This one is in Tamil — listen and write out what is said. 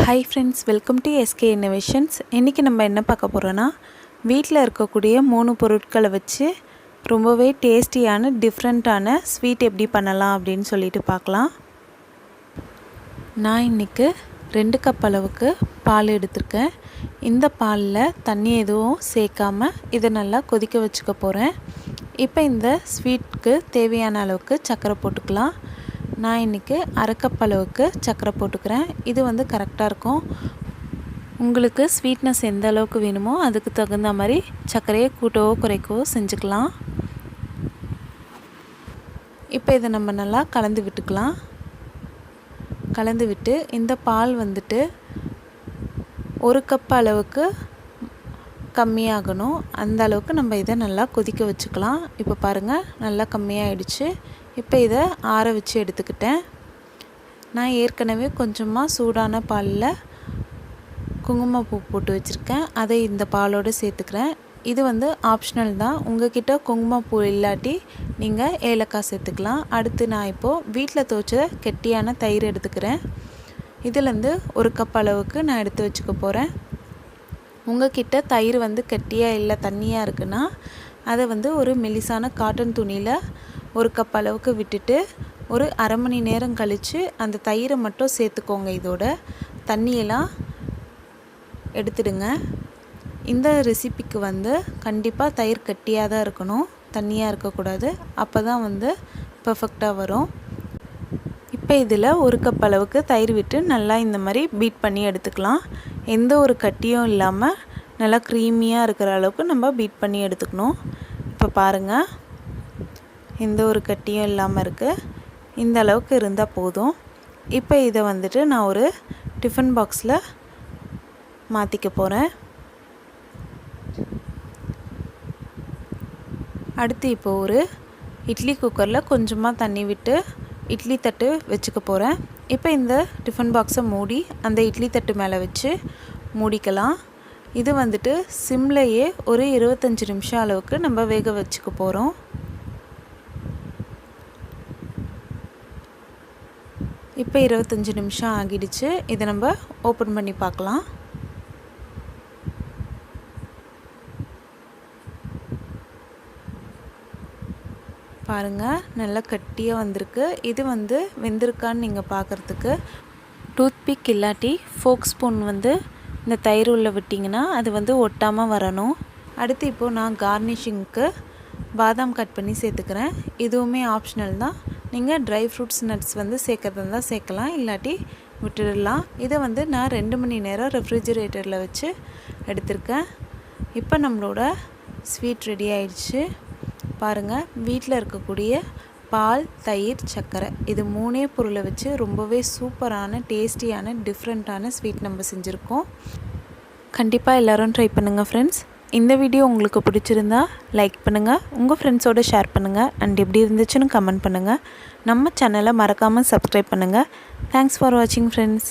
Hi friends, welcome to SK Innovations. இன்றைக்கி நம்ம என்ன பார்க்க போகிறோன்னா வீட்டில் இருக்கக்கூடிய 3 பொருட்களை வச்சு ரொம்பவே டேஸ்டியான டிஃப்ரெண்ட்டான ஸ்வீட் எப்படி பண்ணலாம் அப்படின்னு சொல்லிட்டு பார்க்கலாம். நான் இன்றைக்கி 2 கப் அளவுக்கு பால் எடுத்திருக்கேன். இந்த பாலில் தண்ணி எதுவும் சேர்க்காம இதை நல்லா கொதிக்க வச்சுக்க போகிறேன். இப்போ இந்த ஸ்வீட்க்கு தேவையான அளவுக்கு சர்க்கரை போட்டுக்கலாம். நான் இன்றைக்கி அரை கப் அளவுக்கு சர்க்கரை போட்டுக்கிறேன். இது வந்து கரெக்டாக இருக்கும். உங்களுக்கு ஸ்வீட்னஸ் எந்த அளவுக்கு வேணுமோ அதுக்கு தகுந்த மாதிரி சர்க்கரையை கூட்டவோ குறைக்கவோ செஞ்சுக்கலாம். இப்போ இதை நம்ம நல்லா கலந்து விட்டுக்கலாம். கலந்து விட்டு இந்த பால் வந்துட்டு 1 கப் அளவுக்கு கம்மியாகணும். அந்த அளவுக்கு நம்ம இதை நல்லா கொதிக்க வச்சுக்கலாம். இப்போ பாருங்கள், நல்லா கம்மியாகிடுச்சு. இப்போ இதை ஆற வச்சு எடுத்துக்கிட்டேன். நான் ஏற்கனவே கொஞ்சமாக சூடான பாலில் குங்குமப்பூ போட்டு வச்சுருக்கேன். அதை இந்த பாலோடு சேர்த்துக்கிறேன். இது வந்து ஆப்ஷனல் தான். உங்கள்கிட்ட குங்குமப்பூ இல்லாட்டி நீங்கள் ஏலக்காய் சேர்த்துக்கலாம். அடுத்து நான் இப்போது வீட்டில் துவைச்ச கெட்டியான தயிர் எடுத்துக்கிறேன். இதிலேருந்து 1 கப் அளவுக்கு நான் எடுத்து வச்சுக்க போகிறேன். உங்கள்கிட்ட தயிர் வந்து கெட்டியாக இல்லை தண்ணியாக இருக்குன்னா அதை வந்து ஒரு மெலிசான காட்டன் துணியில் 1 கப் அளவுக்கு விட்டுட்டு ஒரு அரை மணி நேரம் கழித்து அந்த தயிரை மட்டும் சேர்த்துக்கோங்க. இதோட தண்ணியெல்லாம் எடுத்துடுங்க. இந்த ரெசிபிக்கு வந்து கண்டிப்பாக தயிர் கட்டியாக தான் இருக்கணும், தண்ணியாக இருக்கக்கூடாது. அப்போ தான் வந்து பர்ஃபெக்டாக வரும். இப்போ இதில் 1 கப் அளவுக்கு தயிர் விட்டு நல்லா இந்த மாதிரி பீட் பண்ணி எடுத்துக்கலாம். எந்த ஒரு கட்டியும் இல்லாமல் நல்லா க்ரீமியாக இருக்கிற அளவுக்கு நம்ம பீட் பண்ணி எடுத்துக்கணும். இப்போ பாருங்கள், எந்த ஒரு கட்டியும் இல்லாமல் இருக்குது. இந்த அளவுக்கு இருந்தால் போதும். இப்போ இதை வந்துட்டு நான் ஒரு டிஃபன் பாக்ஸில் மாற்றிக்க போகிறேன். அடுத்து இப்போது ஒரு இட்லி குக்கரில் கொஞ்சமாக தண்ணி விட்டு இட்லி தட்டு வச்சுக்க போகிறேன். இப்போ இந்த டிஃபன் பாக்ஸை மூடி அந்த இட்லி தட்டு மேலே வச்சு மூடிக்கலாம். இது வந்துட்டு சிம்லையே ஒரு 25 நிமிஷம் அளவுக்கு நம்ம வேக வச்சுக்க போகிறோம். இப்போ 25 நிமிஷம் ஆகிடுச்சு. இதை நம்ம ஓப்பன் பண்ணி பார்க்கலாம். பாருங்கள், நல்லா கட்டியாக வந்திருக்கு. இது வந்து வெந்திருக்கான்னு நீங்கள் பார்க்குறதுக்கு டூத்பிக் இல்லாட்டி ஃபோக் ஸ்பூன் வந்து இந்த தயிர் உள்ள விட்டிங்கன்னா அது வந்து ஒட்டாமல் வரணும். அடுத்து இப்போது நான் கார்னிஷிங்க்கு பாதாம் கட் பண்ணி சேர்த்துக்கிறேன். இதுவுமே ஆப்ஷனல் தான். நீங்கள் ட்ரை ஃப்ரூட்ஸ் நட்ஸ் வந்து சேர்க்கறதா இருந்தால் சேர்க்கலாம், இல்லாட்டி விட்டுடலாம். இதை வந்து நான் 2 மணி நேரம் ரெஃப்ரிஜிரேட்டரில் வச்சு எடுத்திருக்கேன். இப்போ நம்மளோட ஸ்வீட் ரெடி ஆயிடுச்சு. பாருங்கள், வீட்டில் இருக்கக்கூடிய பால், தயிர், சர்க்கரை இது 3 பொருளை வச்சு ரொம்பவே சூப்பரான டேஸ்டியான டிஃப்ரெண்ட்டான ஸ்வீட் நம்ம செஞ்சுருக்கோம். கண்டிப்பாக எல்லோரும் ட்ரை பண்ணுங்கள் ஃப்ரெண்ட்ஸ். இந்த வீடியோ உங்களுக்கு பிடிச்சிருந்தா லைக் பண்ணுங்கள், உங்கள் ஃப்ரெண்ட்ஸோடு ஷேர் பண்ணுங்கள், அண்ட் எப்படி இருந்துச்சுன்னு கமெண்ட் பண்ணுங்கள். நம்ம சேனலை மறக்காமல் சப்ஸ்கிரைப் பண்ணுங்கள். தேங்க்ஸ் ஃபார் வாட்சிங் ஃப்ரெண்ட்ஸ்.